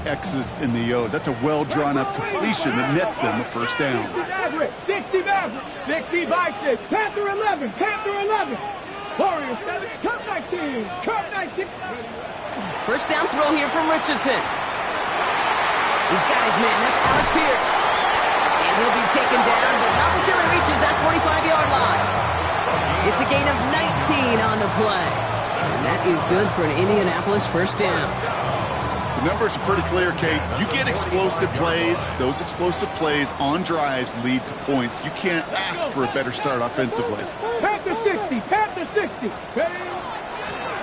X's and the O's. That's a well-drawn-up completion that nets them a first down. 60 Maverick, 60 Vikings, Panther 11, Panther 11, Warrior 7, Cup 19, Cup 19. First down throw here from Richardson. He's got his man, that's Alec Pierce. And he'll be taken down, but not until he reaches that 45-yard line. It's a gain of 19 on the play. And that is good for an Indianapolis first down. The numbers are pretty clear, Kate. You get explosive plays. Those explosive plays on drives lead to points. You can't ask for a better start offensively. Panther 60, Panther 60.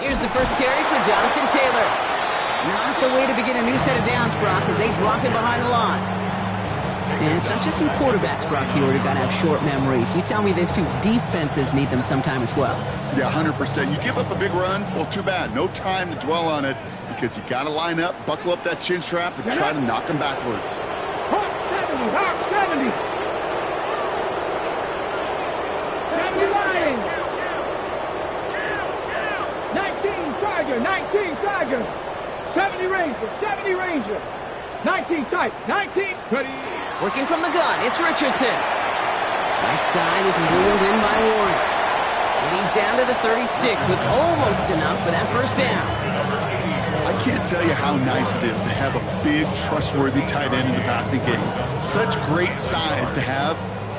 Here's the first carry for Jonathan Taylor. Not the way to begin a new set of downs, Brock, as they drop him behind the line. And it's not just some quarterbacks, Brock, here who got to have short memories. You tell me this too, defenses need them sometime as well. Yeah, 100%. You give up a big run, well, too bad. No time to dwell on it because you got to line up, buckle up that chin strap, and try to knock them backwards. Hawk 70, Hawk 70. 70 Lions. 19 Tiger, 19 Tiger. 70 Ranger, 70 Ranger. 19 tight, 19. Ready. Working from the gun, it's Richardson. Right side, this is wheeled in by Warren. And he's down to the 36 with almost enough for that first down. I can't tell you how nice it is to have a big, trustworthy tight end in the passing game. Such great size to have,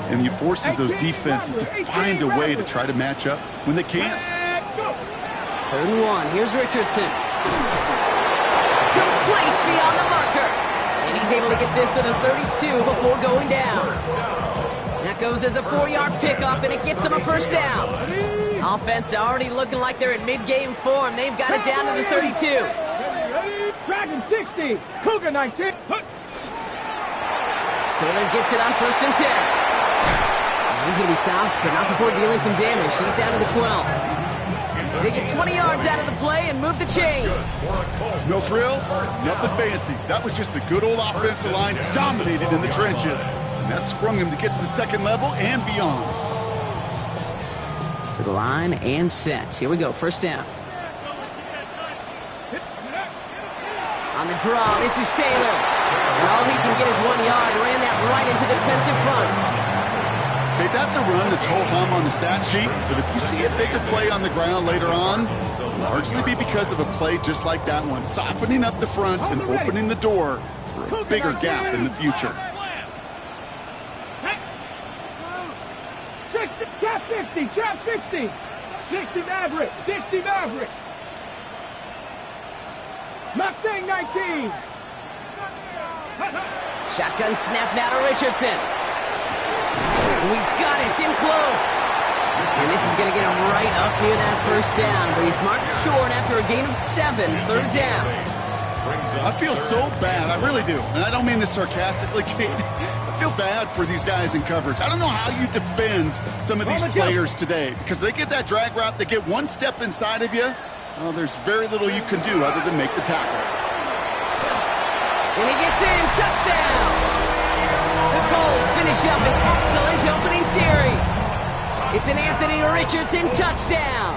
and he forces those defenses to find a way to try to match up when they can't. 3rd and 1, here's Richardson. Complete beyond the marker. And he's able to get this to the 32 before going down. That goes as a 4-yard pickup, and it gets him a first down. Offense already looking like they're in mid-game form. They've got it down to the 32. Dragon 60, Cougar 19. Taylor gets it on 1st and 10. He's going to be stopped, but not before dealing some damage. He's down to the 12. They get 20 yards out of the play and move the chains. No frills, nothing fancy. That was just a good old offensive line dominated in the trenches. And that sprung him to get to the second level and beyond. To the line and set. Here we go, first down. On the draw, this is Taylor. And all he can get is 1 yard. Ran that right into the defensive front. Okay, that's a run that's ho-hum on the stat sheet, but if you see a bigger play on the ground later on, it'll largely be because of a play just like that one, softening up the front and opening the door for a bigger gap in the future. Chap 60, Chap 60. 60 Maverick, 60 Maverick. Mustang 19. Shotgun snap now to Richardson. He's got it, it's in close. And this is going to get him right up near that first down. But he's marked short after a gain of 7, 3rd down. I feel so bad, I really do. And I don't mean this sarcastically, Kate. I feel bad for these guys in coverage. I don't know how you defend some of these players today. Because they get that drag route, they get one step inside of you. Well, there's very little you can do other than make the tackle. And he gets in, touchdown! The Colts finish up an excellent opening series. It's an Anthony Richardson touchdown.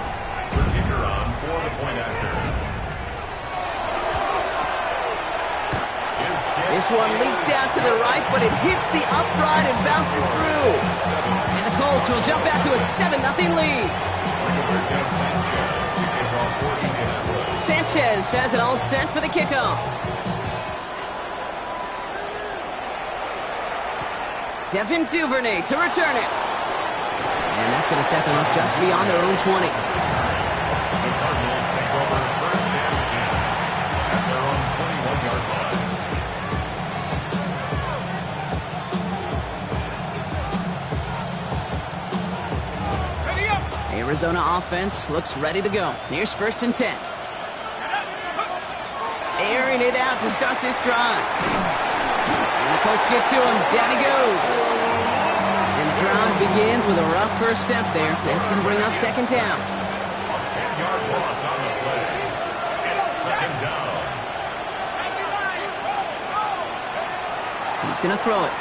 This one leaked out to the right, but it hits the upright and bounces through. And the Colts will jump out to a 7-0 lead. Sanchez has it all set for the kickoff. Devin Duvernay to return it. And that's going to set them up just beyond their own 20. The Cardinals take over 1st and 10 at their own 21-yard line. Ready up. Arizona offense looks ready to go. Here's 1st and 10. Airing it out to start this drive. And the Colts get to him. Down he goes. And the drive begins with a rough first step there. That's going to bring up 2nd down. A 10-yard loss on the play. It's 2nd down. He's going to throw it.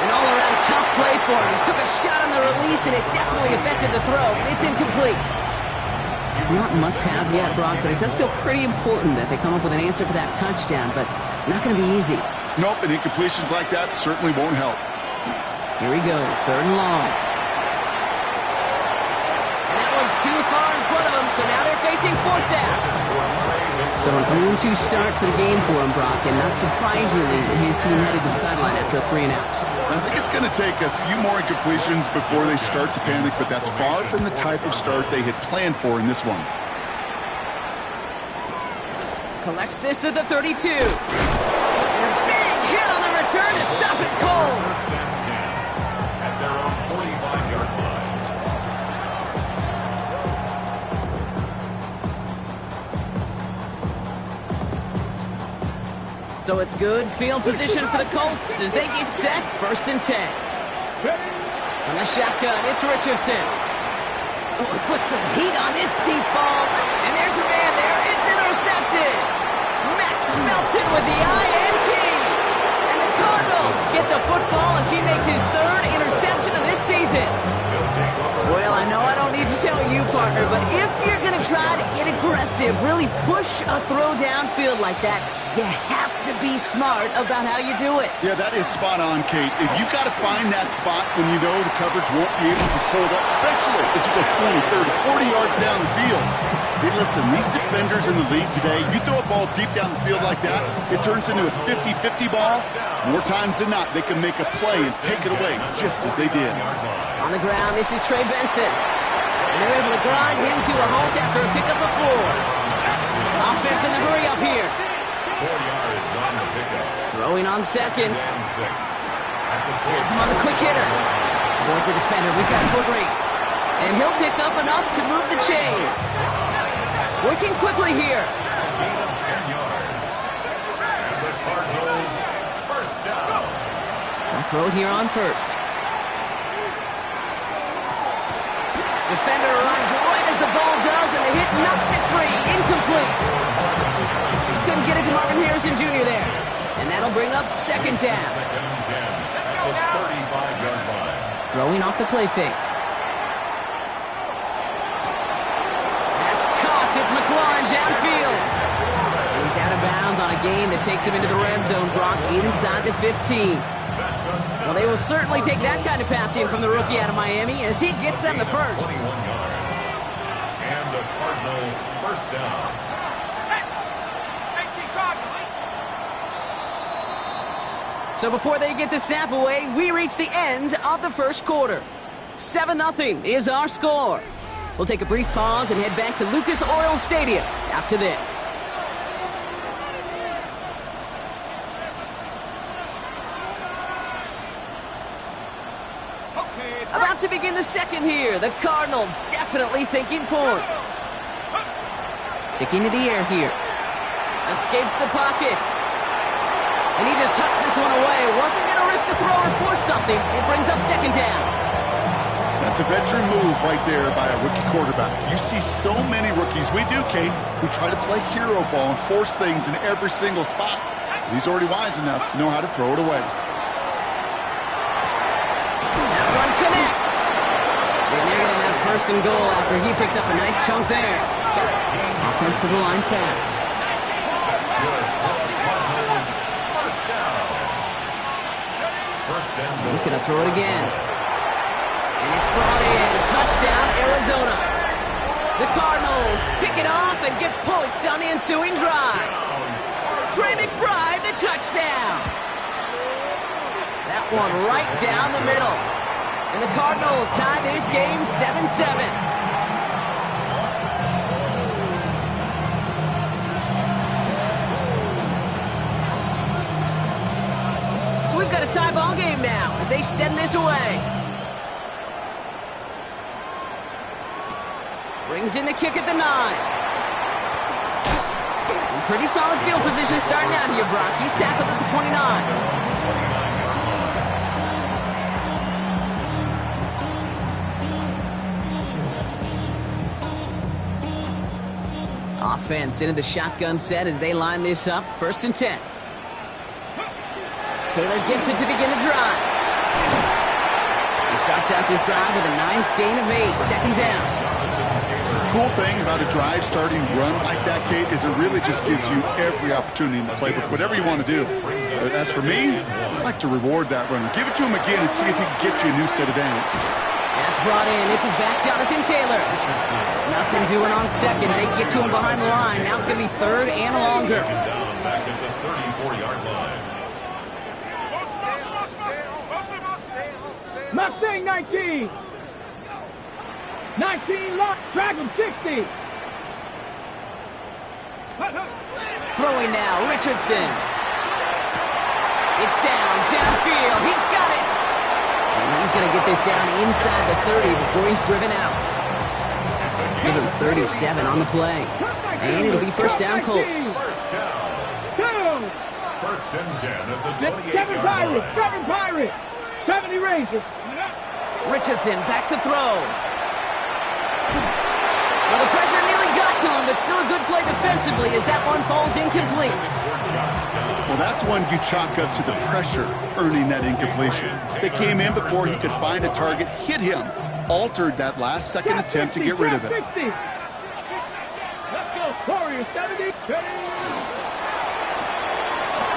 An all-around tough play for him. He took a shot on the release, and it definitely affected the throw. It's incomplete. Not must-have yet, Brock, but it does feel pretty important that they come up with an answer for that touchdown, but not going to be easy. Nope, and incompletions like that certainly won't help. Here he goes, 3rd and long. And that one's too far in front of him, so now they're facing 4th down. So an 0-2 start to the game for him, Brock, and not surprisingly, his team headed to the sideline after a 3-and-out. I think it's going to take a few more incompletions before they start to panic, but that's far from the type of start they had planned for in this one. Collects this at the 32. And a big hit on the return to stop it cold. First down 10 at their own 45-yard line. So it's good field position for the Colts as they get set. 1st and 10. From the shotgun, it's Richardson. Oh, he put some heat on this deep ball. And there's a man there. It's intercepted. Max Melton with the INT. And the Cardinals get the football as he makes his 3rd interception of this season. Well, I know I don't need to tell you, partner, but if you're going to try to get aggressive, really push a throw downfield like that, you have to be smart about how you do it. Yeah, that is spot on, Kate. If you've got to find that spot when you know the coverage won't be able to hold up, especially as you go 20, 30, 40 yards down the field. Hey, listen, these defenders in the league today, you throw a ball deep down the field like that, it turns into a 50-50 ball. More times than not, they can make a play and take it away, just as they did. On the ground, this is Trey Benson. And they're able to grind him to a halt after a pickup of 4. Offense in the hurry up here. 4 yards on the pickup. Throwing on seconds. And 6. Has him on the quick hitter. Avoids a defender. We've got a foot race. And he'll pick up enough to move the chains. Working quickly here. Gain of 10 yards. And the Cardinals first down. They'll throw it here on 1st. Defender runs right as the ball does, and the hit knocks it free. Incomplete. Just couldn't get it to Marvin Harrison Jr. there. And that'll bring up 2nd down. 2nd and 10 at the 35-yard line. Throwing off the play fake. That's caught. It's McLaurin downfield. And he's out of bounds on a gain that takes him into the red zone. Brock inside the 15. Well, they will certainly take that kind of passing from the rookie out of Miami as he gets them the 1st. 21 yards. And the Cardinal first down. So before they get the snap away, we reach the end of the 1st quarter. 7-0 is our score. We'll take a brief pause and head back to Lucas Oil Stadium after this. About to begin the 2nd here. The Cardinals definitely thinking points. Sticking to the air here. Escapes the pocket. And he just hucks this one away. Wasn't going to risk a throw or force something. It brings up 2nd down. That's a veteran move right there by a rookie quarterback. You see so many rookies, we do, Kate, who try to play hero ball and force things in every single spot. He's already wise enough to know how to throw it away. That run connects. And they're going to have 1st and goal after he picked up a nice chunk there. Offense to the line fast. That's good. Cardinals first down. First down. He's going to throw it again. And it's brought in. Touchdown, Arizona. The Cardinals pick it off and get points on the ensuing drive. Trey McBride, the touchdown. That one right down the middle. And the Cardinals tie this game 7-7. We've got a tie ball game now as they send this away. Brings in the kick at the 9. And pretty solid field position starting out here, Brock. He's tackled at the 29. Offense into the shotgun set as they line this up. 1st and 10. Taylor gets it to begin the drive. He starts out this drive with a nice gain of 8. 2nd down. cool thing about a drive starting run like that, Kate, is it really just gives you every opportunity in the playbook, whatever you want to do. But as for me, I'd like to reward that runner. Give it to him again and see if he can get you a new set of downs. That's brought in. It's his back, Jonathan Taylor. Nothing doing on second. They get to him behind the line. Now it's going to be third and longer. Back at the 34-yard line. Mustang 19. 19 lock. Dragon 60. Throwing now, Richardson. It's downfield. He's got it. And he's going to get this down inside the 30 before he's driven out. Give him 37 on the play. And it'll be first down, Colts. First down. First and 10 at the 28-yard line. 7 Pirates. 70 Rangers. Richardson back to throw. Well, the pressure nearly got to him, but still a good play defensively as that one falls incomplete. Well, that's one you chalk up to the pressure earning that incompletion. They came in before he could find a target, hit him, altered that last-second attempt to get rid of it. Let's go, Warriors 70.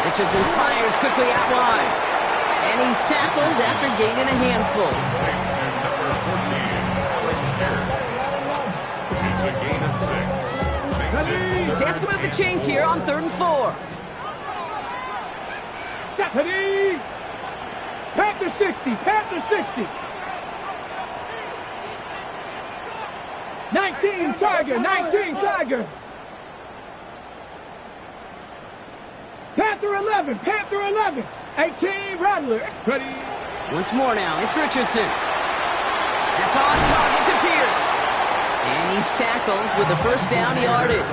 Richardson fires quickly out wide. And he's tackled after gaining a handful. It's a gain of 6. Chance to move the chains here on 3rd and 4. Stephanie! Panther 60, Panther 60. 19 Tiger, 19 Tiger. Panther 11, Panther 11. 18 Rattler. Ready. Once more now, it's Richardson. That's on target to Pierce. And he's tackled with the first down yardage.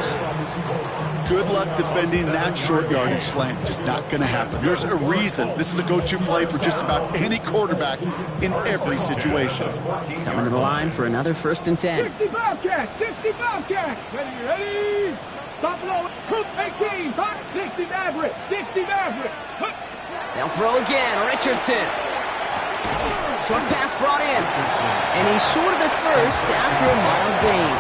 Good luck defending that short yardage slant. Just not going to happen. There's a reason this is a go-to play for just about any quarterback in every situation. Coming to the line for another 1st and 10. 60 Bobcat, 60 Bobcat. Ready. Stop low. 18, 60 Maverick, 60 Maverick. They'll throw again. Richardson. Short pass brought in. And he's short of the first after a mild gain.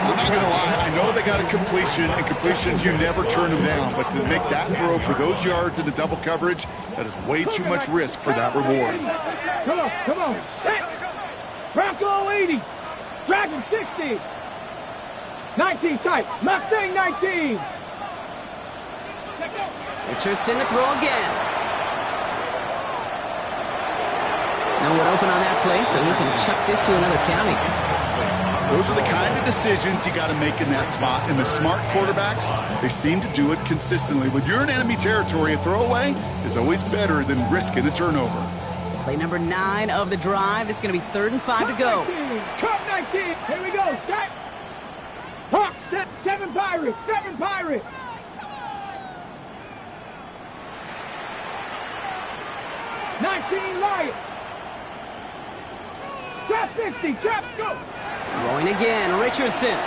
I'm not going to lie. I know they got a completion, and completions, you never turn them down. But to make that throw for those yards in the double coverage, that is way too much risk for that reward. Come on. Bronco 80. Dragon 60. 19 tight. Mustang 19. Richardson to throw again. No one open on that play, so he's going to chuck this to another county. Those are the kind of decisions you got to make in that spot. And the smart quarterbacks, they seem to do it consistently. When you're in enemy territory, a throwaway is always better than risking a turnover. Play number 9 of the drive. It's going to be 3rd and 5 to go. Cup 19. Here we go. Set. Hawks, 7 Pirates. 7 Pirates. 19 Lions. Trap 60. Trap, go. Throwing again, Richardson.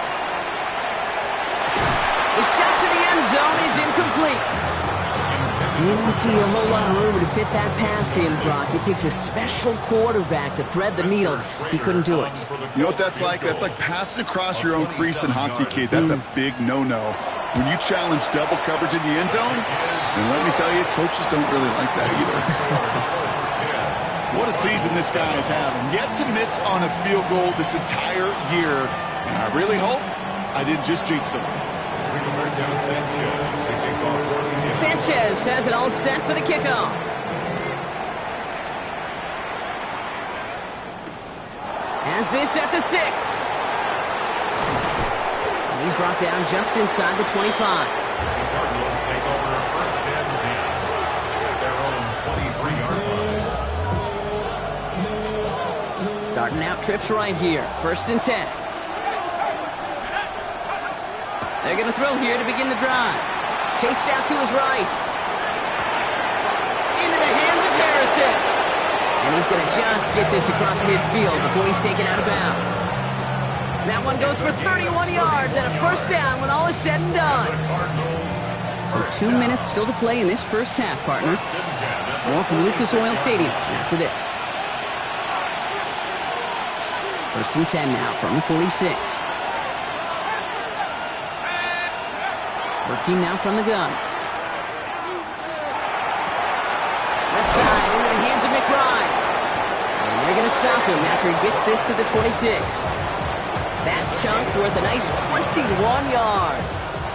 The shot to the end zone is incomplete. Didn't see a whole lot of room to fit that pass in, Brock. It takes a special quarterback to thread the needle. He couldn't do it. You know what that's like? That's like passing across your own crease in hockey, kid. That's a big no-no. When you challenge double coverage in the end zone, and let me tell you, coaches don't really like that either. What a season this guy is having. Yet to miss on a field goal this entire year. And I really hope I didn't just jinx him. Sanchez has it all set for the kickoff. Has this at the 6. And he's brought down just inside the 25. The Cardinals take over 1st and 10 at their own 23-yard line. Starting out trips right here. 1st and 10. They're going to throw here to begin the drive. Chased out to his right. Into the hands of Harrison. And he's going to just get this across midfield before he's taken out of bounds. That one goes for 31 yards and a 1st down when all is said and done. So 2 minutes still to play in this first half, partner. More from Lucas Oil Stadium after this. First and 10 now from the 46. Working now from the gun. Left side into the hands of McBride. And they're going to stop him after he gets this to the 26. That chunk worth a nice 21 yards.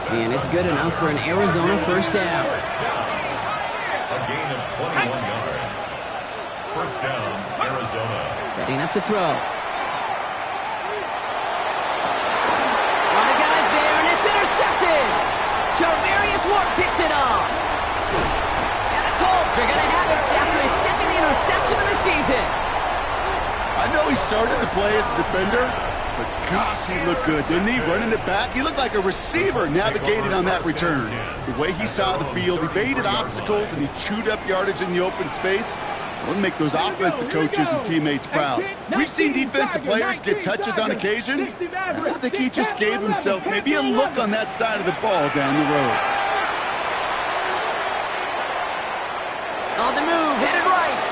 And it's good enough for an Arizona first down. A gain of 21 yards. First down, Arizona. Setting up to throw. A lot of guys there, and it's intercepted. Jarvarius Ward picks it off. And the Colts are going to have it after his second interception of the season. I know he started to play as a defender, but gosh, he looked good, didn't he? Running it back, he looked like a receiver navigating on that return. The way he saw the field, he baited obstacles and he chewed up yardage in the open space. It'll make those offensive coaches and teammates proud. We've seen defensive players get touches on occasion. I think he just gave himself maybe a look on that side of the ball down the road. On the move, headed right.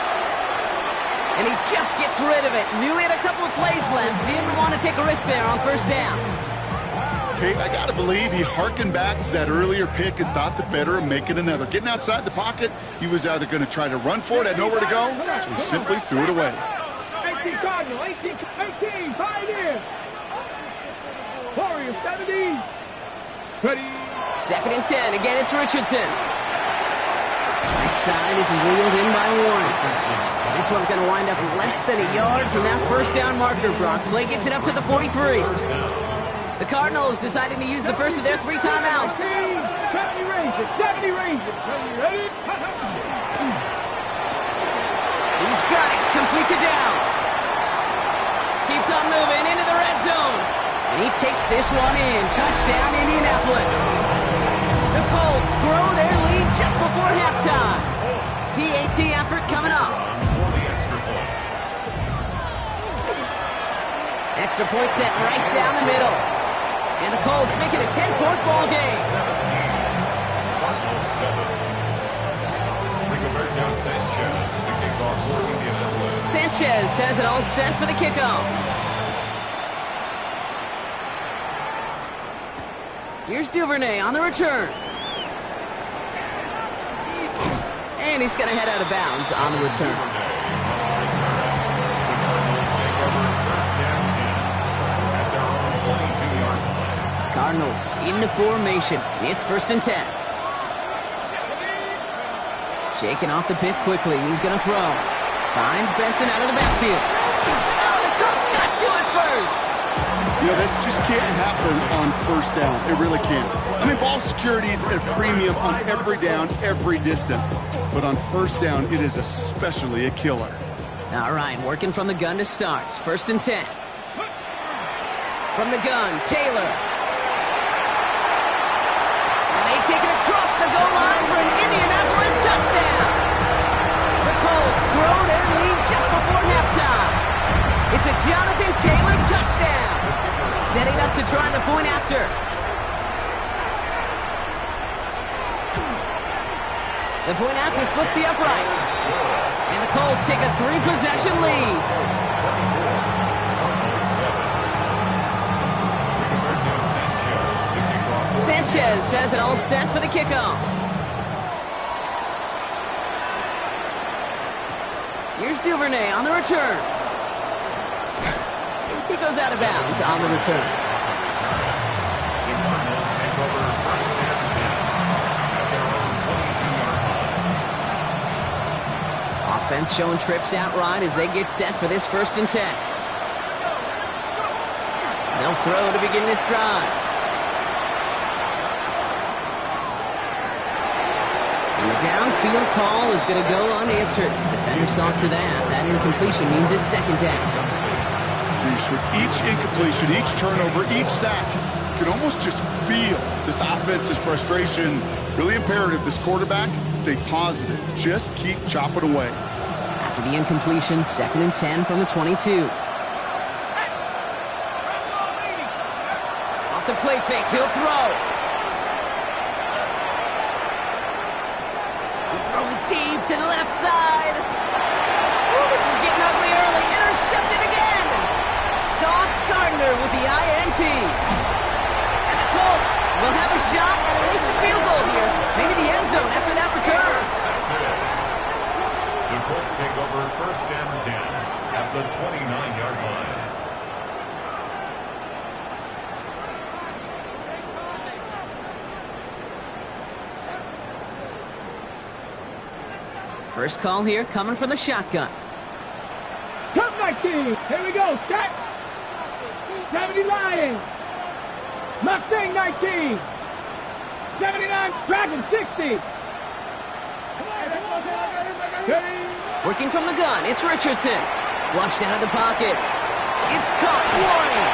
And he just gets rid of it. Knew he had a couple of plays left. Didn't want to take a risk there on first down. Okay, I got to believe he harkened back to that earlier pick and thought the better of making another. Getting outside the pocket, he was either going to try to run for it, had nowhere to go, so he simply threw it away. 18 Cardinal, 18, 5 Warriors 70. Ready. Second and 10. Again, it's Richardson. Right side, this is wheeled in by Warren. This one's going to wind up less than a yard from that first down marker. Brock Clay gets it up to the 43. The Cardinals deciding to use the first of their 3 timeouts. 70 Rangers, 70 Rangers. Ready? He's got it, complete to Downs. Keeps on moving into the red zone. And he takes this one in. Touchdown, Indianapolis. The Colts grow their lead just before halftime. PAT effort coming up. Extra point set right down the middle. And the Colts make it a 10-point ball game. Cardinals 7. Rigoberto Sanchez, the kickoff for Indianapolis. Sanchez has it all set for the kickoff. Here's Duvernay on the return. And he's going to head out of bounds on the return. Cardinals into formation. It's first and 10. Shaking off the pick quickly. He's going to throw. Finds Benson out of the backfield. Oh, the Colts got to it first. You know, this just can't happen on first down. It really can't. I mean, ball security is at a premium on every down, every distance. But on first down, it is especially a killer. All right, working from the gun to start. First and 10. From the gun, Taylor. And they take it across the goal line for an Indianapolis touchdown. The Colts grow their lead just before halftime. It's a Jonathan Taylor touchdown. Setting up to try the point after. The point after splits the uprights. And the Colts take a 3-possession lead. Sanchez has it all set for the kickoff. Here's Duvernay on the return. He goes out of bounds on the return. The Cardinals take over first and 10 at their own 22-yard line. Offense showing trips out right as they get set for this first and 10. They'll throw to begin this drive. And the downfield call is going to go unanswered. Defender saw to that. That incompletion means it's second down. With each incompletion, each turnover, each sack, you can almost just feel this offense's frustration. Really imperative this quarterback stay positive. Just keep chopping away. After the incompletion, second and 10 from the 22. Off the play fake, he'll throw. He's throwing deep to the left side. Ooh, this is getting ugly early. Intercepted again. Saw rounder with the INT. And the Colts will have a shot at least a field goal here. Maybe the end zone after that return. The Colts take over first and 10 at the 29-yard line. First call here coming from the shotgun. Come 19. Here we go. Set. 70 Lions. Mustang 19. 79 Dragon 60. Working from the gun, it's Richardson. Flushed out of the pocket. It's caught. Warning.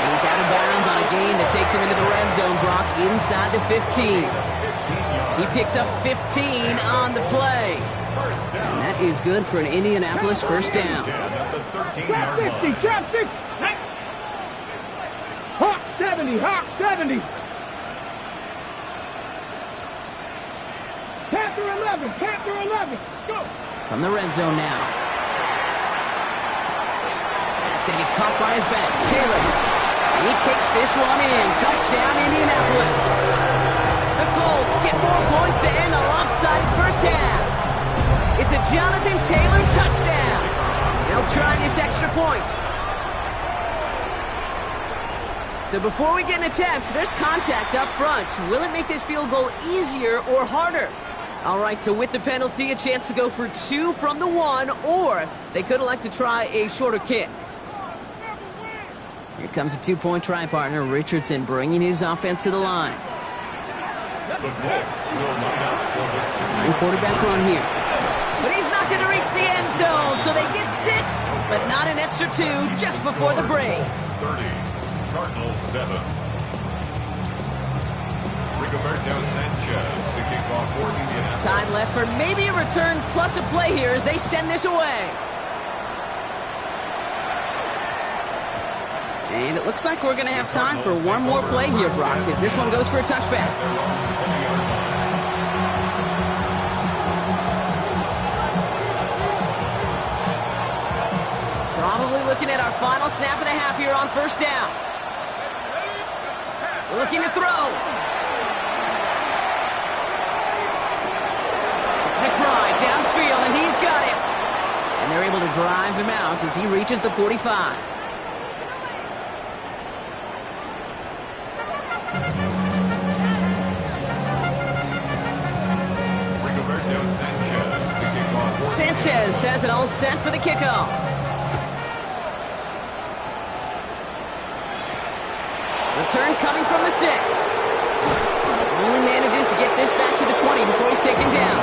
And he's out of bounds on a gain that takes him into the red zone, Brock, inside the 15. He picks up 15 on the play. And that is good for an Indianapolis first down. Trap 60, trap 60. Hawk 70, Hawk 70. Panther 11, Panther 11. Go. From the red zone now. That's going to be caught by his back. Taylor. He takes this one in. Touchdown, Indianapolis. The Colts get 4 points to end a lopsided first half. It's a Jonathan Taylor touchdown. They'll try this extra point. So before we get an attempt, there's contact up front. Will it make this field goal easier or harder? All right, so with the penalty, a chance to go for 2 from the 1, or they could elect to try a shorter kick. Here comes a 2-point try partner, Richardson, bringing his offense to the line. Starting quarterback run here. But he's not going to reach the end zone, so they get 6, but not an extra 2 just before the break. 30, Cardinals 7. Rigoberto Sanchez, the kickoff for Indianapolis. Time left for maybe a return plus a play here as they send this away. And it looks like we're going to have time for one more play here, Brock, as this one goes for a touchback. Probably looking at our final snap of the half here on first down. Looking to throw. It's McBride downfield, and he's got it. And they're able to drive him out as he reaches the 45. Sanchez has it all set for the kickoff. Return coming from the 6. Only manages to get this back to the 20 before he's taken down.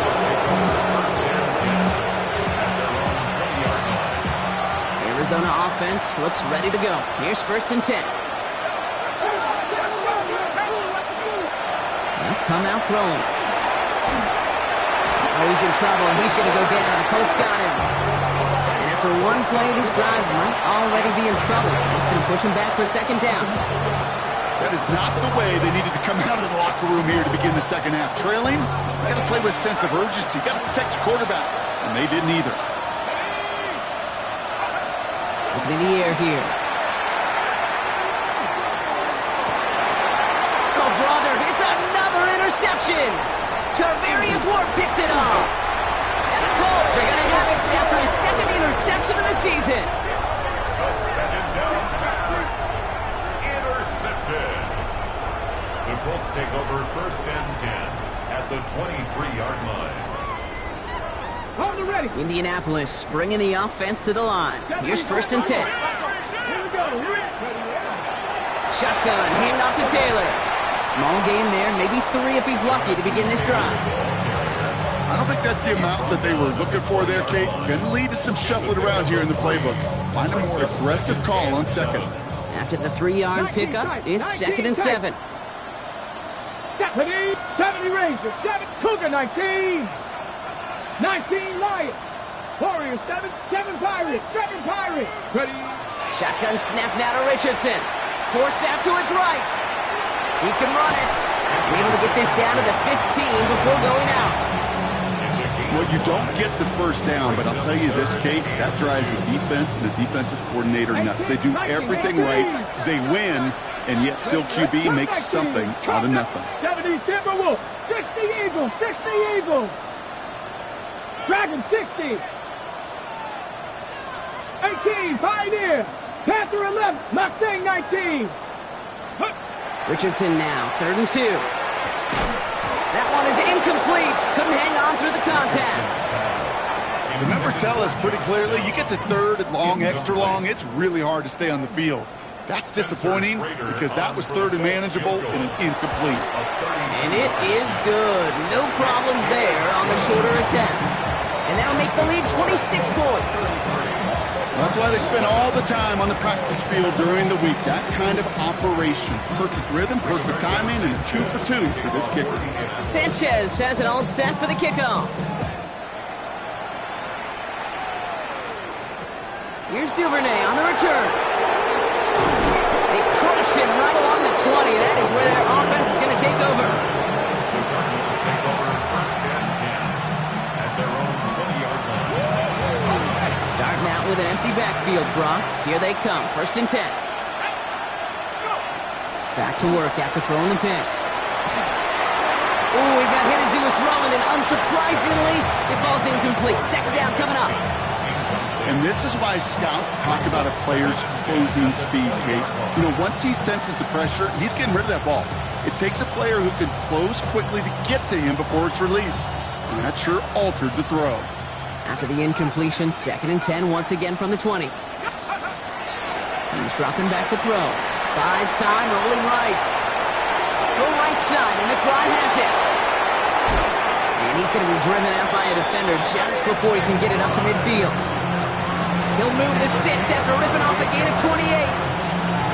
Arizona offense looks ready to go. Here's first and 10. Now come out throwing. Oh, he's in trouble, and he's going to go down. The Colts got him. And after one play, this drive might already be in trouble. It's going to push him back for a second down. That is not the way they needed to come out of the locker room here to begin the second half. Trailing, you got to play with a sense of urgency. You got to protect your quarterback, and they didn't either. Looking in the air here. Oh, brother, it's another interception. Tarvarius Ward picks it up. And the Colts are going to have it after his second interception of the season. A second down pass. Intercepted. The Colts take over first and 10 at the 23-yard line. Hold the ready. Indianapolis bringing the offense to the line. Here's first and 10. Here we go. Shotgun, hand off to Taylor. Small gain there, maybe 3 if he's lucky to begin this drive. I don't think that's the amount that they were looking for there, Kate. Going to lead to some shuffling around here in the playbook. Find a more aggressive call on second. After the 3-yard pickup, it's second and 7. 70 Rangers, 7 Cougar 19. 19 Lions. Warriors 7, 7 Pirates, 7 Pirates. Ready. Shotgun snap now to Richardson. Forced out to his right. He can run it. And able to get this down to the 15 before going out. It's a Well, you don't get the first down, but I'll tell you this, Kate, that drives the defense and the defensive coordinator nuts. They do everything right. They win, and yet still QB makes something out of nothing. 70 Timberwolves, 60 Eagles, 60 Eagles. Dragon 60. 18 Pioneer. Panther 11, Mustang 19. Richardson now, 3rd and 2. That one is incomplete. Couldn't hang on through the contact. The numbers tell us pretty clearly, you get to 3rd and long, extra long, it's really hard to stay on the field. That's disappointing because that was 3rd and manageable and an incomplete. And it is good. No problems there on the shorter attempt. And that'll make the lead 26 points. That's why they spend all the time on the practice field during the week. That kind of operation. Perfect rhythm, perfect timing, and a 2 for 2 for this kicker. Sanchez has it all set for the kickoff. Here's Duvernay on the return. They crush it right along the 20. That is where their offense is going to take over. The Cardinals take over 1st and 10 at their own 20-yard line. Starting out with an empty backfield, Brock. Here they come, 1st and 10. Back to work after throwing the pick. Oh, he got hit as he was throwing, and unsurprisingly, it falls incomplete. 2nd down coming up. And this is why scouts talk about a player's closing speed, Kate. You know, once he senses the pressure, he's getting rid of that ball. It takes a player who can close quickly to get to him before it's released. And that sure altered the throw. After the incompletion, 2nd and 10 once again from the 20. He's dropping back to throw. Buys time, rolling right. Go right side, and McBride has it. And he's going to be driven out by a defender just before he can get it up to midfield. He'll move the sticks after ripping off a gain of 28.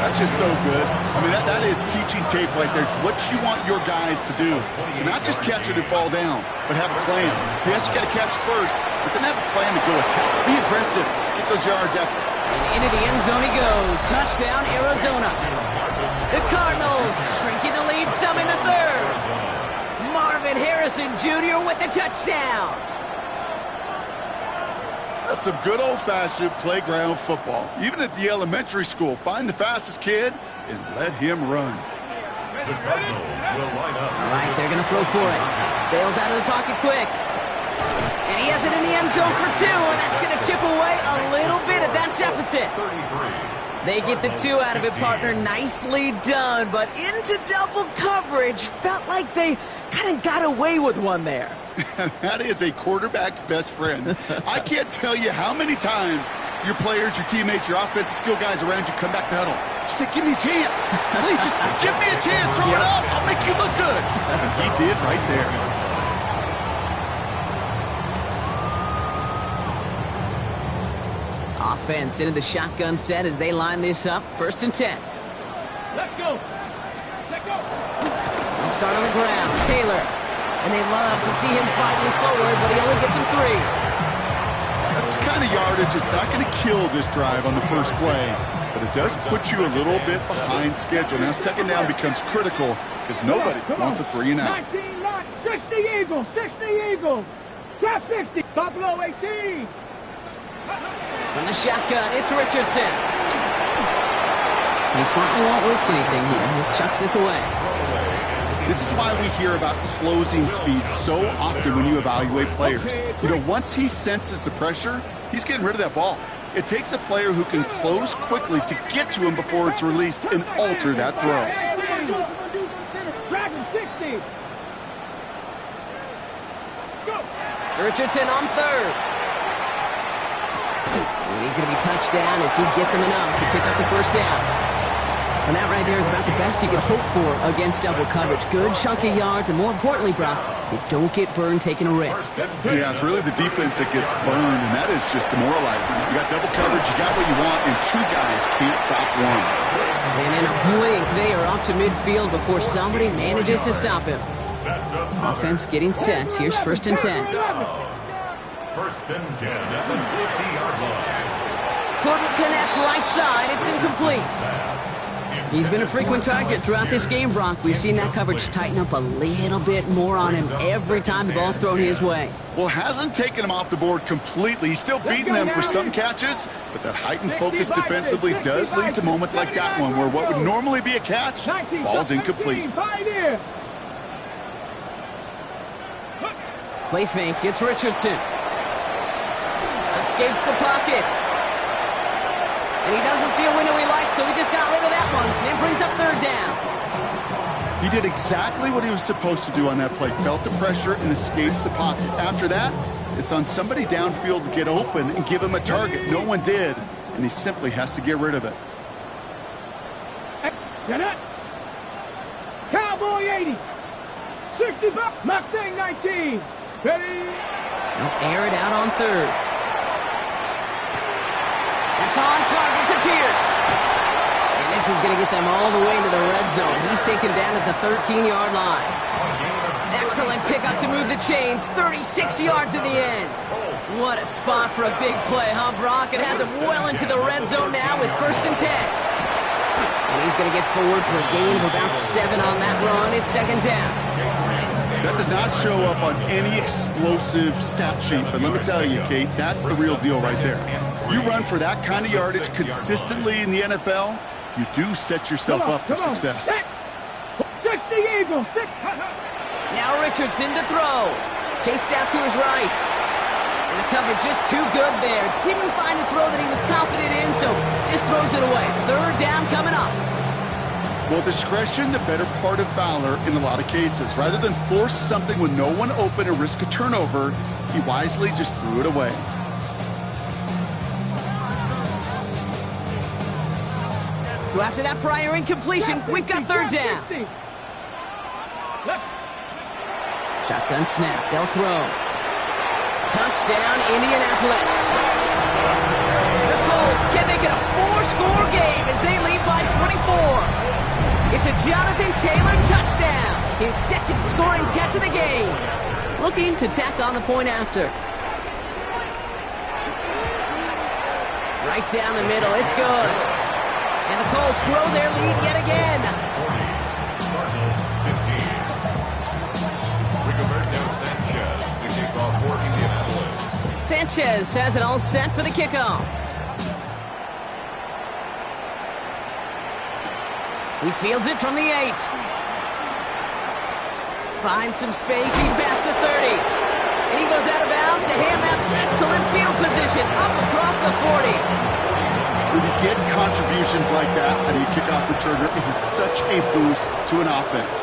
That's just so good. I mean, that is teaching tape right there. It's what you want your guys to do. To not just catch it and fall down, but have a plan. Yes, you got to catch it first, but then have a plan to go attack. Be aggressive. Get those yards after. And into the end zone he goes. Touchdown, Arizona. The Cardinals shrinking the lead some in the 3rd. Marvin Harrison Jr. with the touchdown. That's some good old-fashioned playground football. Even at the elementary school, find the fastest kid and let him run. The Cardinals will line up. All right, they're going to throw for it. Bails out of the pocket quick. And he has it in the end zone for 2, and that's going to chip away a little bit at that deficit. 33. They get the 2 out of it, partner. Nicely done, but into double coverage. Felt like they kind of got away with one there. That is a quarterback's best friend. I can't tell you how many times your players, your teammates, your offensive skill guys around you come back to huddle. Just say, give me a chance. Please, just give me a chance. Throw it up. I'll make you look good. And he did right there. Offense into the shotgun set as they line this up. 1st and 10. Let's go. Let's go. They start on the ground. Taylor. And they love to see him fighting forward, but he only gets him 3. That's the kind of yardage. It's not going to kill this drive on the first play, but it does put you a little bit behind schedule. Now 2nd down becomes critical because nobody wants a 3 and out. 19-9, 60 Eagles, 60 Eagles. Trap 60, Buffalo 18. From the shotgun, it's Richardson. He smartly won't risk anything here. Just chucks this away. This is why we hear about closing speed so often when you evaluate players. You know, once he senses the pressure, he's getting rid of that ball. It takes a player who can close quickly to get to him before it's released and alter that throw. Dragon 60. Richardson on 3rd. And he's going to be touched down as he gets him enough to pick up the 1st down. And that right there is about the best you can hope for against double coverage. Good chunky yards, and more importantly, Brock, you don't get burned taking a risk. Yeah, it's really the defense that gets burned, and that is just demoralizing. You got double coverage, you got what you want, and 2 guys can't stop one. And in a blink, they are up to midfield before somebody manages to stop him. Offense getting set. Here's 1st and 10. 1st and 10 at the 50-yard line. Couldn't connect right side. It's incomplete. He's been a frequent target throughout this game, Brock. We've seen that coverage tighten up a little bit more on him every time the ball's thrown his way. Well, hasn't taken him off the board completely. He's still beating them for some catches, but that heightened focus defensively does lead to moments like that one where what would normally be a catch falls incomplete. Play fake, it's Richardson. Escapes the pocket. And he doesn't see a window he likes, so he just got rid of that one. And brings up third down. He did exactly what he was supposed to do on that play. Felt the pressure and escapes the pocket. After that, it's on somebody downfield to get open and give him a target. No one did, and he simply has to get rid of it. Cowboy 80. 65. Mustang 19. Ready? They'll air it out on third. That's on target to Pierce. And this is going to get them all the way into the red zone. He's taken down at the 13-yard line. Excellent pickup to move the chains. 36 yards in the end. What a spot for a big play, huh, Brock? It has him well into the red zone now with 1st and 10. And he's going to get forward for a gain of about 7 on that run. It's 2nd down. That does not show up on any explosive stat sheet, but let me tell you, Kate, that's the real deal right there. You run for that kind of yardage consistently in the NFL, you do set yourself up for success. 60 Eagles. Now Richardson to throw. Chased out to his right. And the coverage just too good there. Didn't find a throw that he was confident in, so just throws it away. 3rd down coming up. Well, discretion, the better part of valor in a lot of cases. Rather than force something with no one open and risk a turnover, he wisely just threw it away. So after that prior incompletion, we've got 3rd down. Shotgun snap, they'll throw. Touchdown, Indianapolis. The Colts can make it a 4-score game as they lead by 24. It's a Jonathan Taylor touchdown, his 2nd scoring catch of the game. Looking to tack on the point after. Right down the middle, it's good. And the Colts grow their lead yet again. Cardinals 15. Rigoberto Sanchez to kick off for Indianapolis. Sanchez has it all set for the kickoff. He fields it from the 8. Finds some space. He's past the 30. And he goes out of bounds. The handoff's excellent field position up across the 40. When you get contributions like that out of your kickoff returner, it is such a boost to an offense.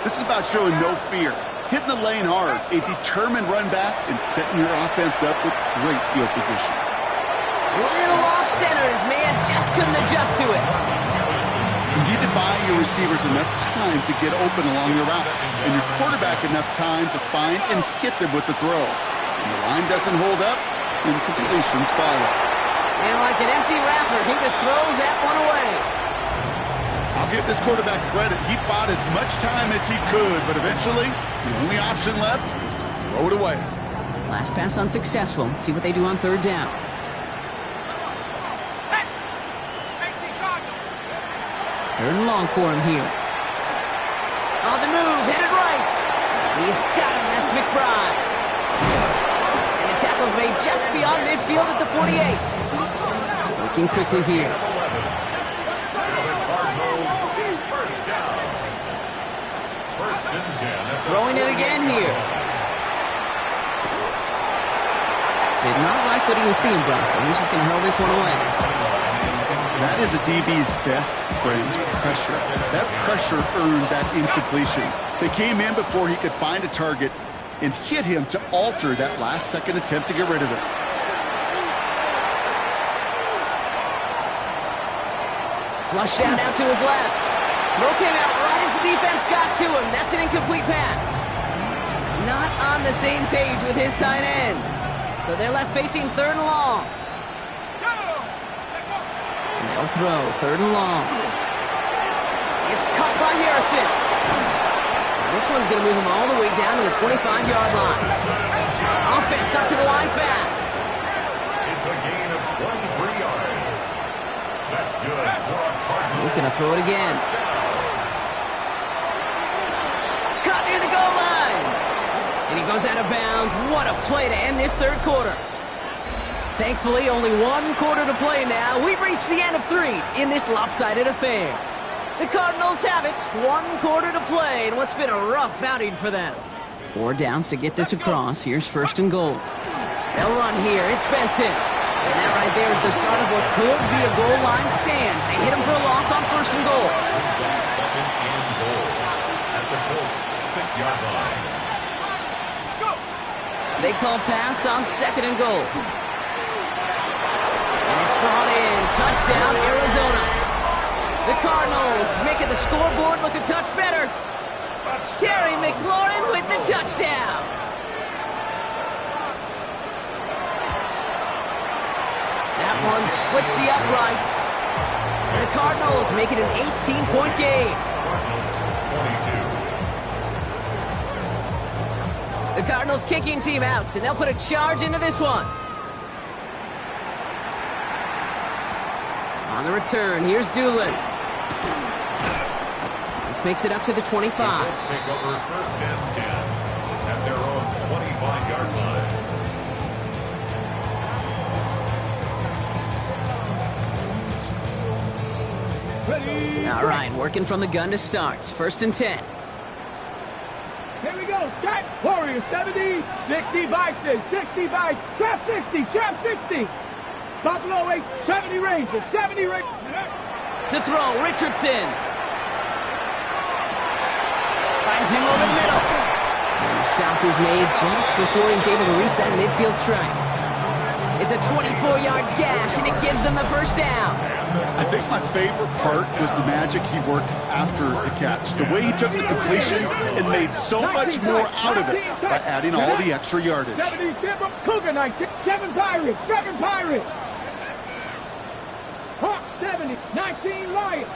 This is about showing no fear, hitting the lane hard, a determined run back, and setting your offense up with great field position. A little off-center. His man just couldn't adjust to it. You need to buy your receivers enough time to get open along your route, and your quarterback enough time to find and hit them with the throw. When the line doesn't hold up, incompletions follow. And like an empty wrapper, he just throws that one away. I'll give this quarterback credit. He bought as much time as he could, but eventually, the only option left was to throw it away. Last pass unsuccessful. Let's see what they do on 3rd down. Third and long for him here. On the move, headed right. He's got him, that's McBride. And the tackle's made just beyond midfield at the 48. Looking quickly here. Throwing it again here. Did not like what he was seeing, Brock, so he's just going to hurl this one away. That is a DB's best friend, pressure. That pressure earned that incompletion. They came in before he could find a target and hit him to alter that last-second attempt to get rid of it. Flushed out now to his left. Throw came out right as the defense got to him. That's an incomplete pass. Not on the same page with his tight end. So they're left facing 3rd and long. They'll throw, 3rd and long. It's caught by Harrison. And this one's going to move him all the way down to the 25-yard line. Offense up to the line fast. It's a gain of 23 yards. That's good for a Cardinals. He's going to going to throw it again. Caught near the goal line. And he goes out of bounds. What a play to end this third quarter. Thankfully, only 1 quarter to play now. We've reached the end of 3 in this lopsided affair. The Cardinals have it. 1 quarter to play in what's been a rough outing for them. 4 downs to get this across. Here's first and goal. They'll run here. It's Benson. And that right there is the start of what could be a goal line stand. They hit him for a loss on first and goal. Second and goal at the Colts 6-yard line. They call pass on second and goal. And it's brought in. Touchdown, Arizona. The Cardinals making the scoreboard look a touch better. Terry McLaurin with the touchdown. That one splits the uprights. And the Cardinals make it an 18-point game. Cardinals 22. The Cardinals kicking team out, and they'll put a charge into this one. On the return, here's Doolin. This makes it up to the 25. Let's take over first and 10 at their own 25-yard line. All right, working from the gun to start. First and 10. Here we go. Strike. Warriors 70. 60 Bison. 60 Bison. Trap 60. Trap 60. Buffalo 8. 70 Rangers. 70 Rangers. To throw, Richardson. Finds him over the middle. And the stop is made just before he's able to reach that midfield strike. It's a 24-yard gash, and it gives them the first down. I think my favorite part was the magic he worked after the catch. The way he took the completion and made so much more out of it by adding all the extra yardage. 70 Cougar 19. 7 Pirates. 7 Pirates. Hawk 70. 19 Lions.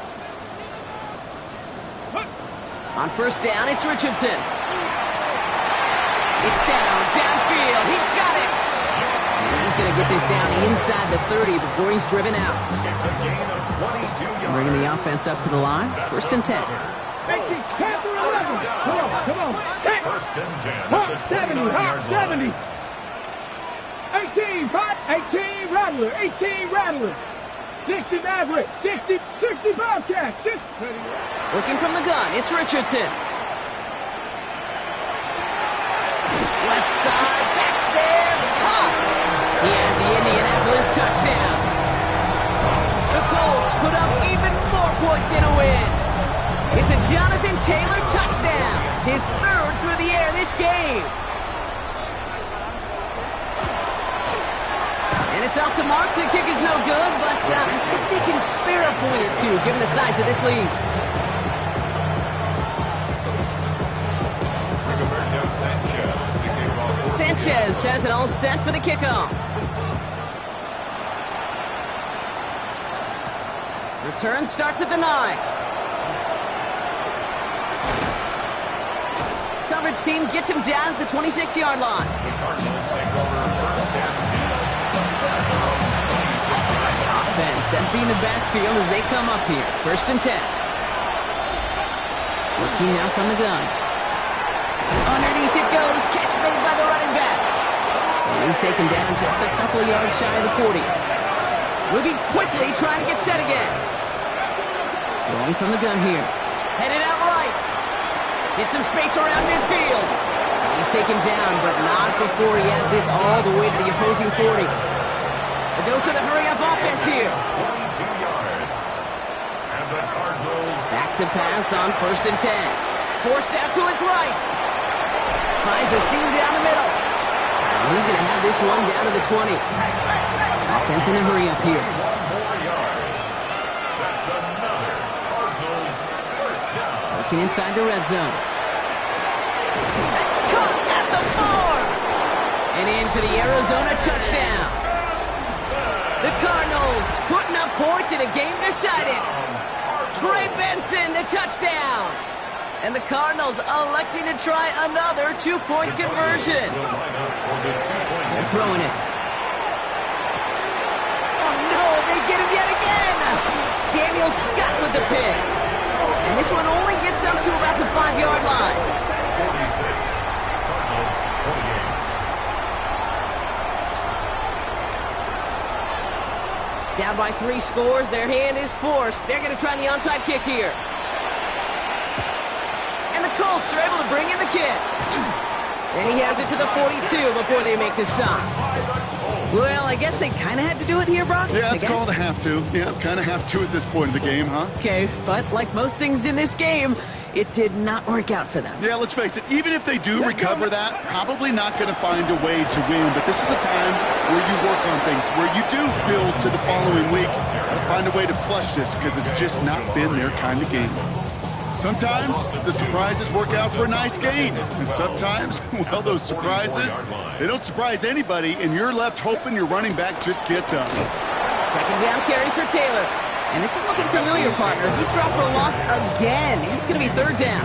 On first down, it's Richardson. It's downfield. He's got it. And he's going to get this down inside the 30 before he's driven out. It's a gain of 22 yards. Bringing the offense up to the line. First and 10. 18, Panther 11. Come on. First and 10 Hawk at the 70. 29-yard Hawk 70. 18 Rattler. 18 Rattler. 60 Maverick. 60 Bobcat. Working from the gun, it's Richardson. Left side, that's there, caught. He has the Indianapolis touchdown. The Colts put up even more points in a win. It's a Jonathan Taylor touchdown, his 3rd through the air this game. And it's off the mark. The kick is no good, but I think they can spare a point or two given the size of this lead. Sanchez has it all set for the kickoff. Return starts at the 9. Coverage team gets him down at the 26-yard line. The Cardinals take over first and 10. Offense emptying the backfield as they come up here. First and 10. Looking now from the gun. Underneath it goes. Catch made by the running back. And he's taken down just a couple of yards shy of the 40. Moving quickly, trying to get set again. Throwing from the gun here. Headed out right. Get some space around midfield. And he's taken down, but not before he has this all the way to the opposing 40. A dose of the hurry-up offense here. 22 yards. And the Cardinals Back to pass on first and 10. Forced out to his right. Finds a seam down the middle. And he's going to have this one down to the 20. Offense in a hurry-up here. 1 more yards. That's another Cardinals first down. Looking inside the red zone. That's caught at the 4. And in for the Arizona touchdown. The Cardinals putting up points in a game decided. Trey Benson, the touchdown. And the Cardinals electing to try another 2-point conversion. They're throwing it. Oh no, they get him yet again. Samuel Scott with the pick. And this one only gets up to about the 5-yard line. 46. Cardinals 48. Down by 3 scores, their hand is forced. They're going to try the onside kick here. And the Colts are able to bring in the kick. And he has it to the 42 before they make the stop. Well, I guess they kind of had to do it here, Brock. Yeah, it's called a have to. Yeah, kind of have to at this point in the game, huh? Okay, but like most things in this game, it did not work out for them. Yeah, let's face it, even if they do recover that, probably not going to find a way to win. But this is a time where you work on things, where you do build to the following week and find a way to flush this because it's just not been their kind of game. Sometimes the surprises work out for a nice game. And sometimes, well, those surprises, they don't surprise anybody, and you're left hoping your running back just gets up. Second down carry for Taylor. And this is looking familiar, partner. He's dropped for a loss again. It's going to be third down.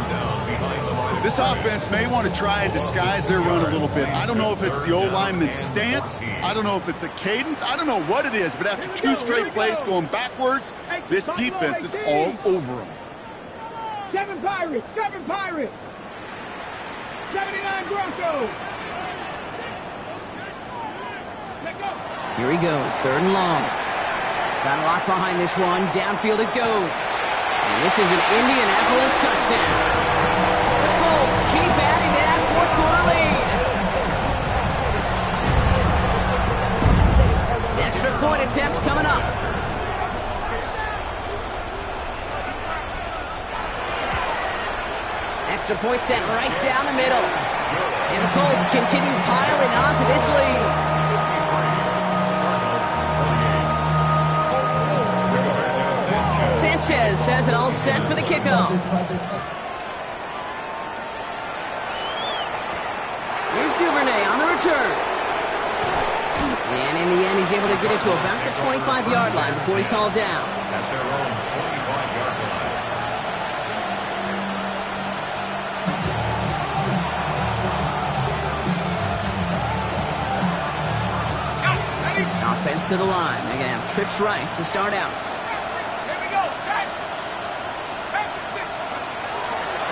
This offense may want to try and disguise their run a little bit. I don't know if it's the O-lineman's stance. I don't know if it's a cadence. I don't know what it is, but after 2 straight plays going backwards, this defense is all over them. 7 Pirates, 7 Pirates. 79 Broncos. Let go. Here he goes, third and long. Got a lock behind this one. Downfield it goes. And this is an Indianapolis touchdown. The Colts keep adding to that fourth quarter lead. Extra point attempt coming up. Extra point sent right down the middle. And the Colts continue piling on to this lead. Sanchez has it all set for the kickoff. Here's Duvernay on the return. And in the end, he's able to get it to about the 25-yard line before he's hauled down. At their own 25-yard line. Offense to the line. They're going to have trips right to start out. Here we go, set.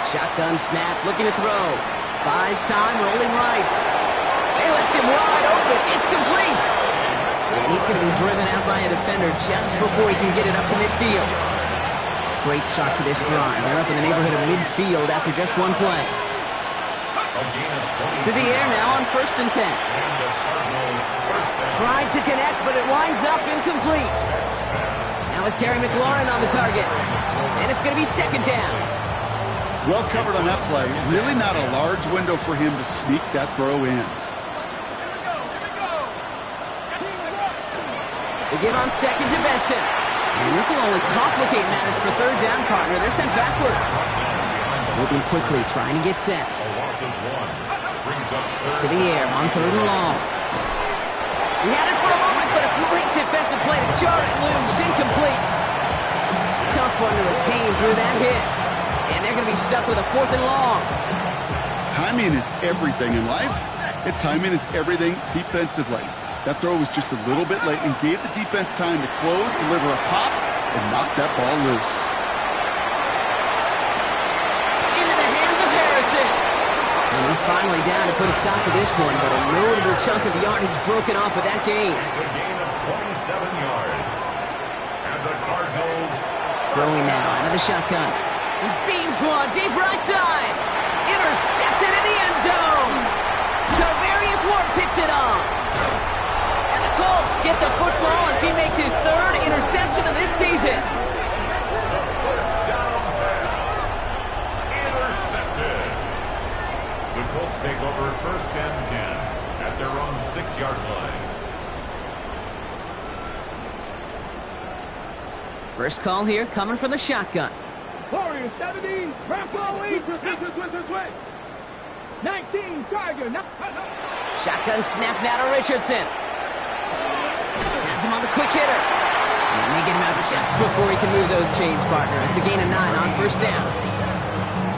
Shotgun snap, looking to throw. Buys time, rolling right. They left him wide open. It's complete. And he's going to be driven out by a defender just before he can get it up to midfield. Great start to this drive. They're up in the neighborhood of midfield after just one play. To the air now on 1st and 10. Tried to connect, but it winds up incomplete. Now it's Terry McLaurin on the target. And it's going to be second down. Well covered on that play. Really not a large window for him to sneak that throw in. They give on second to Benson. And this will only complicate matters for third down, partner. They're sent backwards. Moving quickly, trying to get set. To the air on third and long. He had it for a moment, but a great defensive play to jar it loose. Incomplete. Tough one to retain through that hit. And they're going to be stuck with a 4th and long. Timing is everything in life, and timing is everything defensively. That throw was just a little bit late and gave the defense time to close, deliver a pop, and knock that ball loose. Into the hands of Harrison. And he's finally down to put a stop to this one, but a notable chunk of yardage broken off with that gain. It's a gain of 27 yards. And the Cardinals Throwing now out of the shotgun. He beams one deep right side. Intercepted in the end zone. Tavarius Ward picks it up. And the Colts get the football as he makes his 3rd interception of this season. first down pass. Intercepted. The Colts take over 1st and 10 at their own 6-yard line. First call here coming from the shotgun. Warriors 70, Bronco 8, switch. 19, Tiger. Shotgun snap now to Richardson. Has him on the quick hitter. And they get him out just before he can move those chains, partner. It's a gain of 9 on 1st down.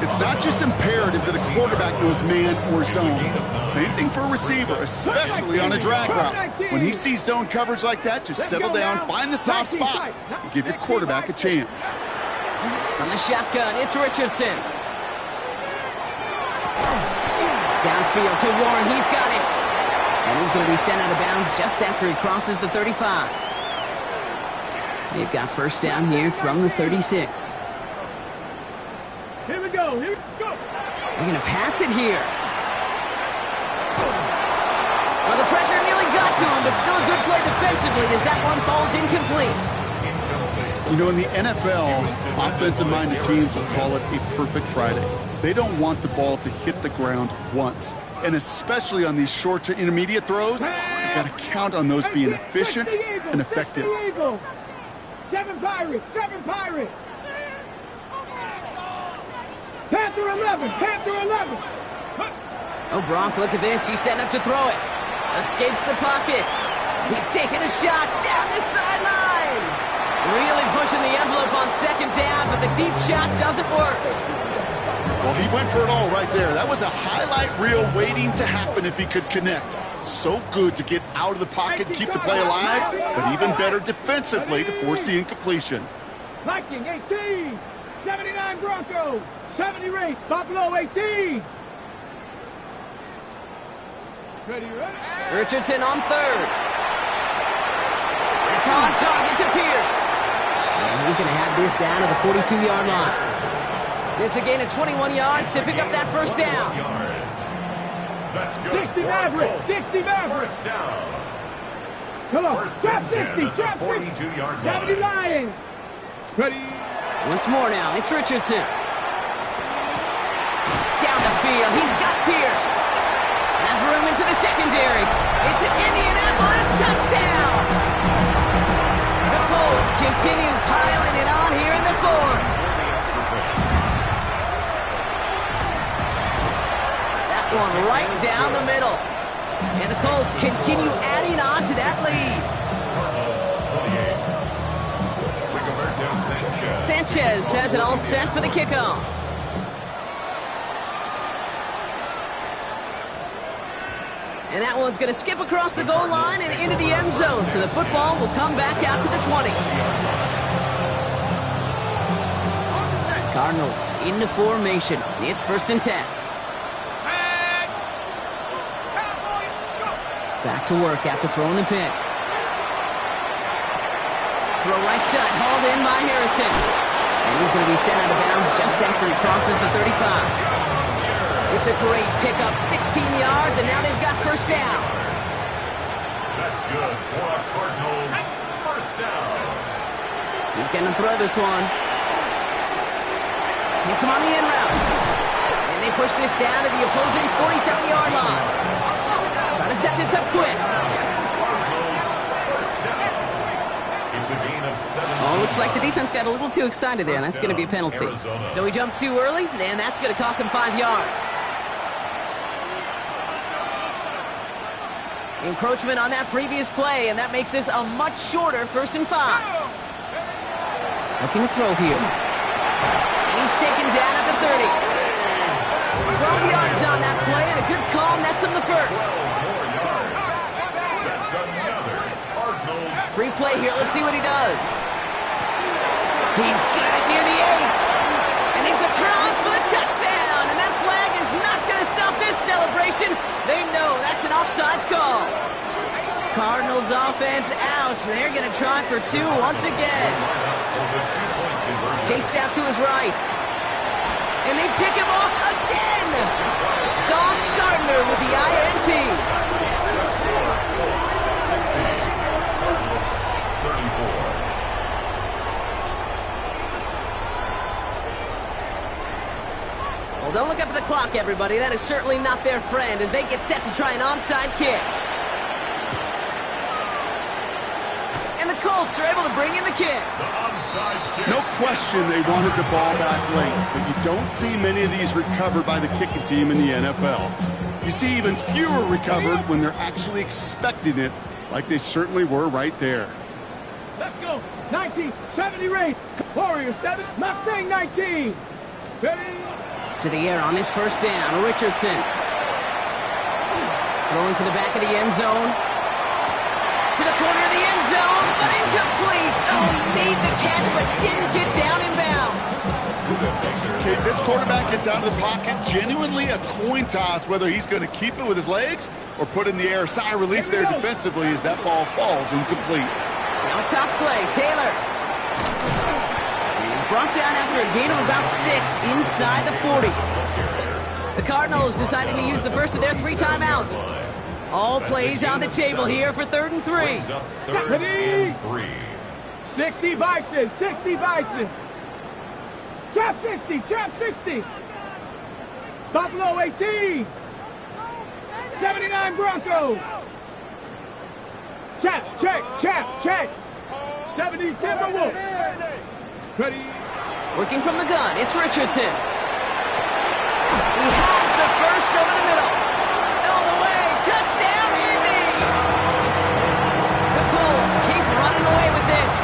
It's not just imperative that a quarterback knows man or zone. Same thing for a receiver, especially on a drag route. When he sees zone coverage like that, just settle down, find the soft spot, and give your quarterback a chance. From the shotgun, it's Richardson. Downfield to Warren, he's got it. And he's going to be sent out of bounds just after he crosses the 35. They've got first down here from the 36. Here we go. Here we go. They're going to pass it here. Well, the pressure nearly got to him, but still a good play defensively as that one falls incomplete. You know, in the NFL, offensive-minded teams will call it a perfect Friday. They don't want the ball to hit the ground once. And especially on these short to intermediate throws, you got to count on those being efficient and effective. 7 Pirates, 7 Pirates. Panther 11, Panther 11. Oh, Gronk, look at this. He's setting up to throw it. Escapes the pocket. He's taking a shot down the sideline. Really pushing the envelope on second down, but the deep shot doesn't work. Well, he went for it all right there. That was a highlight reel waiting to happen if he could connect. So good to get out of the pocket, keep the play alive, but even better defensively to force the incompletion. Viking 18, 79 Broncos, 70 Race, Buffalo 18. Ready. Richardson on third. It's on target to Pierce. And he's going to have this down to the 42-yard line. It's a gain of 21 yards to pick up that first down. That's good. 60 Mavericks, 60 Mavericks. First down. Come on, First trap and 60, 10 trap at the 60. 42-yard 70 line. Lions. Ready. Once more now, it's Richardson. Down the field, he's got Pierce. Has room into the secondary. It's an Indianapolis touchdown. The Colts continue piling it on here in the fourth. That one right down the middle. And the Colts continue adding on to that lead. Sanchez has it all set for the kickoff. And that one's going to skip across the goal line and into the end zone. So the football will come back out to the 20. Cardinals into formation. It's first and 10. Back to work after throwing the pick. Throw right side, hauled in by Harrison. And he's going to be sent out of bounds just after he crosses the 35. It's a great pickup, 16 yards, and now they've got first down. That's good for our Cardinals. First down. He's going to throw this one. Hits him on the in route. And they push this down to the opposing 47-yard line. Trying to set this up quick. It's a gain of 17. Oh, looks like the defense got a little too excited there, and that's going to be a penalty. Arizona. So he jumped too early, and that's going to cost him 5 yards. Encroachment on that previous play, and that makes this a much shorter first and 5. Looking to throw here. And he's taken down at the 30. 12 yards on that play, and a good call nets him the first. That's another Cardinals. Free play here. Let's see what he does. He's got it near the 8. And he's across for the touchdown. And that flag is not going to stop this celebration. They know that's an offsides call. Cardinals offense out. They're going to try for 2 once again. Chased out to his right. And they pick him off again. Sauce Gardner with the INT. 60. 34. Well, don't look up at the clock, everybody. That is certainly not their friend as they get set to try an onside kick. And the Colts are able to bring in the kick. The onside kick. No question they wanted the ball back late, but you don't see many of these recovered by the kicking team in the NFL. You see even fewer recovered when they're actually expecting it, like they certainly were right there. Let's go. 19, 70 race. Warriors 7, Mustang 19. Ready. to the air on this first down. Richardson throwing to the back of the end zone. To the corner of the end zone, but incomplete. Oh, he made the catch, but didn't get down in bounds. Okay, this quarterback gets out of the pocket. Genuinely a coin toss whether he's going to keep it with his legs or put in the air. Sigh of relief there defensively as that ball falls incomplete. Now a toss play. Taylor. He's brought down after a gain of about 6 inside the 40. The Cardinals decided to use the first of their 3 timeouts. All plays on the table here for 3rd and 3. 60 Bison, 60 Bison. Trap 60, trap 60. Buffalo 18. 79 Broncos. Chap, check. 70 Timberwolves. Ready. Working from the gun, it's Richardson. He has the first over the middle. All the way, touchdown, Indy! The Colts keep running away with this.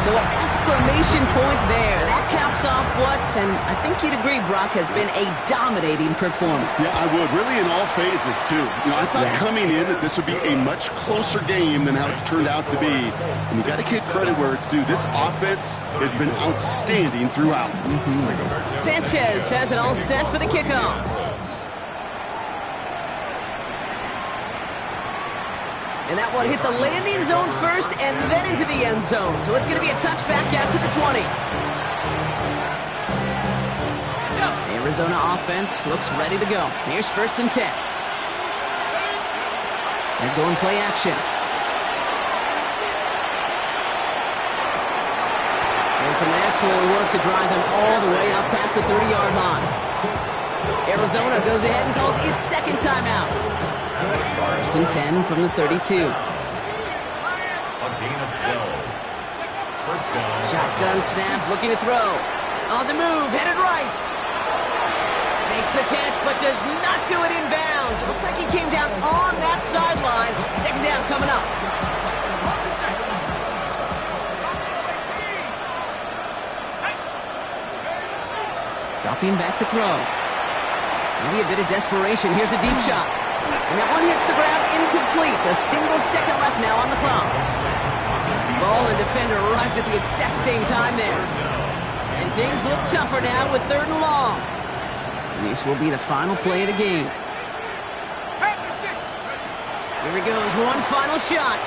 So an exclamation point there. That caps off what, and I think you'd agree, Brock, has been a dominating performance. Yeah, I would. Really in all phases, too. You know, I thought coming in that this would be a much closer game than how it's turned out to be. And you got to give credit where it's due. This offense has been outstanding throughout. Sanchez has it all set for the kickoff. And that one hit the landing zone first and then into the end zone. So it's going to be a touchback out to the 20. The Arizona offense looks ready to go. Here's 1st and 10. They're going play action. And some excellent work to drive them all the way up past the 30-yard line. Arizona goes ahead and calls its 2nd timeout. 1st and 10 from the 32. A gain of 12. First down. Shotgun snap, looking to throw. On the move, headed right. Makes the catch, but does not do it in bounds. It looks like he came down on that sideline. 2nd down coming up. Dropping back to throw. Maybe a bit of desperation. Here's a deep shot. And that one hits the ground incomplete. A single second left now on the clock. Ball and defender arrived at the exact same time there. And things look tougher now with 3rd and long. This will be the final play of the game. Here he goes, one final shot.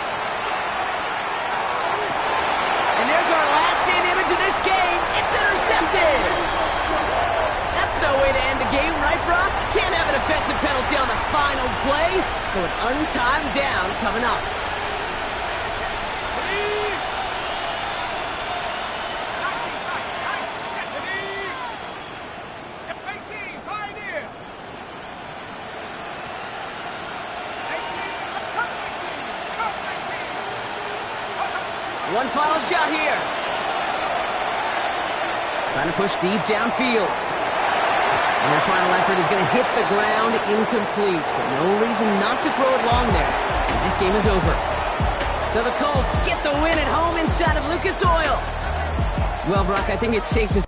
And there's our last-in image of this game. It's intercepted. That's no way to end the game, right, Brock? Can't have an offensive penalty on the final play, so an untimed down coming up. One final shot here. Trying to push deep downfield. And their final effort is going to hit the ground incomplete. But no reason not to throw it long there, as this game is over. So the Colts get the win at home inside of Lucas Oil. Well, Brock, I think it's safe to